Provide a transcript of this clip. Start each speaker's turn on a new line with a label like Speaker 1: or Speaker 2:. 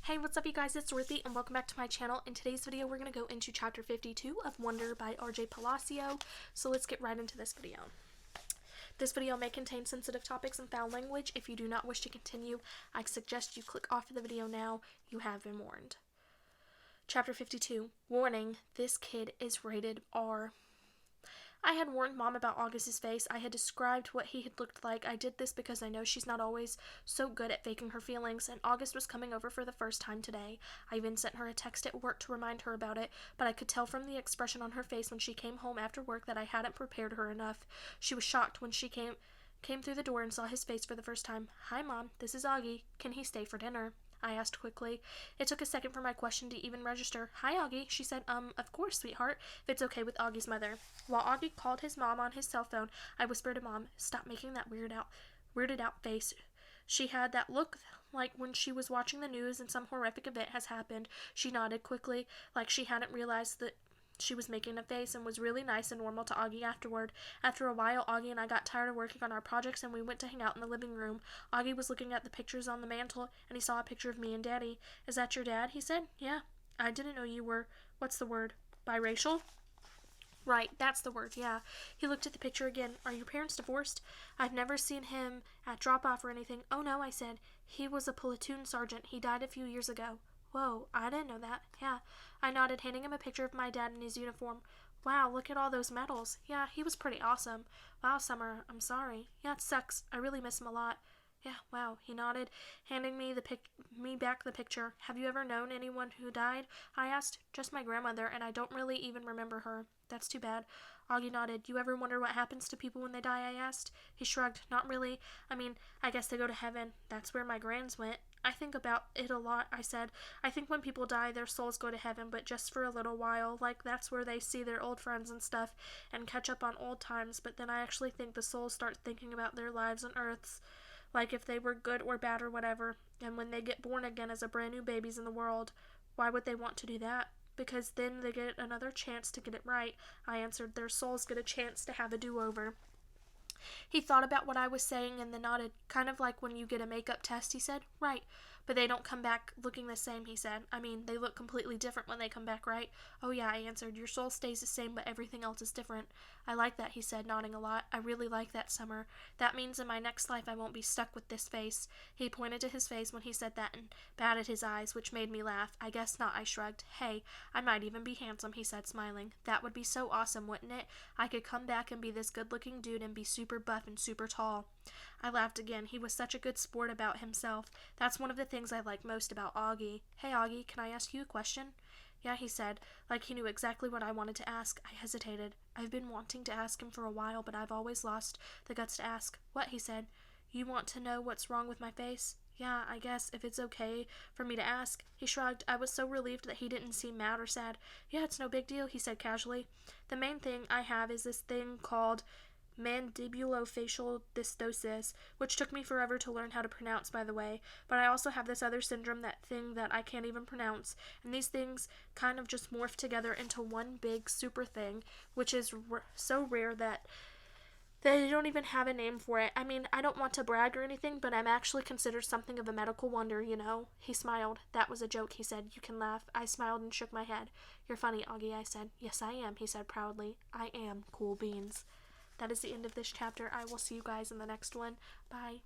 Speaker 1: Hey, what's up you guys, it's Ruthie and welcome back to my channel. In today's video, we're going to go into chapter 52 of Wonder by R.J. Palacio. So let's get right into this video. This video may contain sensitive topics and foul language. If you do not wish to continue, I suggest you click off the video now. You have been warned. Chapter 52. Warning, this kid is rated R. I had warned Mom about August's face. I had described what he had looked like. I did this because I know she's not always so good at faking her feelings, and August was coming over for the first time today. I even sent her a text at work to remind her about it, but I could tell from the expression on her face when she came home after work that I hadn't prepared her enough. She was shocked when she came through the door and saw his face for the first time. "Hi, Mom. This is Augie. Can he stay for dinner?" I asked quickly. It took a second for my question to even register. "Hi, Augie," she said. Of course, sweetheart, if it's okay with Augie's mother." While Augie called his mom on his cell phone, I whispered to Mom, "Stop making that weirded out face." She had that look like when she was watching the news and some horrific event has happened. She nodded quickly, like she hadn't realized that she was making a face, and was really nice and normal to Augie afterward. After a while, Augie and I got tired of working on our projects and we went to hang out in the living room. Augie was looking at the pictures on the mantle and he saw a picture of me and Daddy. "Is that your dad?" he said. "Yeah." "I didn't know you were, what's the word, biracial?" "Right, that's the word, yeah." He looked at the picture again. "Are your parents divorced?" "I've never seen him at drop-off or anything." "Oh no," I said. "He was a platoon sergeant. He died a few years ago." "Whoa, I didn't know that." "Yeah." I nodded, handing him a picture of my dad in his uniform. "Wow, look at all those medals." "Yeah, he was pretty awesome." "Wow, Summer, I'm sorry." "Yeah, it sucks. I really miss him a lot." "Yeah, wow." He nodded, handing me back the picture. "Have you ever known anyone who died?" I asked. "Just my grandmother, and I don't really even remember her." "That's too bad." Augie nodded. "You ever wonder what happens to people when they die?" I asked. He shrugged. "Not really. I guess they go to heaven. That's where my grands went." "I think about it a lot," I said. "I think when people die, their souls go to heaven, but just for a little while. Like, that's where they see their old friends and stuff, and catch up on old times. But then I actually think the souls start thinking about their lives on Earth's, like if they were good or bad or whatever. And when they get born again as a brand new babies in the world." "Why would they want to do that?" "Because then they get another chance to get it right," I answered. "Their souls get a chance to have a do-over." He thought about what I was saying and then nodded. "Kind of like when you get a makeup test," he said. "Right. But they don't come back looking the same," he said. They look completely different when they come back, right?" "Oh yeah," I answered. "Your soul stays the same, but everything else is different." "I like that," he said, nodding a lot. "I really like that, Summer. That means in my next life I won't be stuck with this face." He pointed to his face when he said that and batted his eyes, which made me laugh. "I guess not," I shrugged. "Hey, I might even be handsome," he said, smiling. "That would be so awesome, wouldn't it? I could come back and be this good-looking dude and be super buff and super tall." I laughed again. He was such a good sport about himself. That's one of the things I like most about Augie. "Hey, Augie, can I ask you a question?" "Yeah," he said, like he knew exactly what I wanted to ask. I hesitated. I've been wanting to ask him for a while, but I've always lost the guts to ask. "What?" he said. "You want to know what's wrong with my face?" "Yeah, I guess, if it's okay for me to ask." He shrugged. I was so relieved that he didn't seem mad or sad. "Yeah, it's no big deal," he said casually. "The main thing I have is this thing called mandibulofacial dystosis, which took me forever to learn how to pronounce, by the way. But I also have this other syndrome, that thing that I can't even pronounce. And these things kind of just morph together into one big super thing, which is so rare that they don't even have a name for it. I don't want to brag or anything, but I'm actually considered something of a medical wonder, you know." He smiled. "That was a joke," he said. "You can laugh." I smiled and shook my head. "You're funny, Augie," I said. "Yes, I am," he said proudly. "I am cool beans." That is the end of this chapter. I will see you guys in the next one. Bye.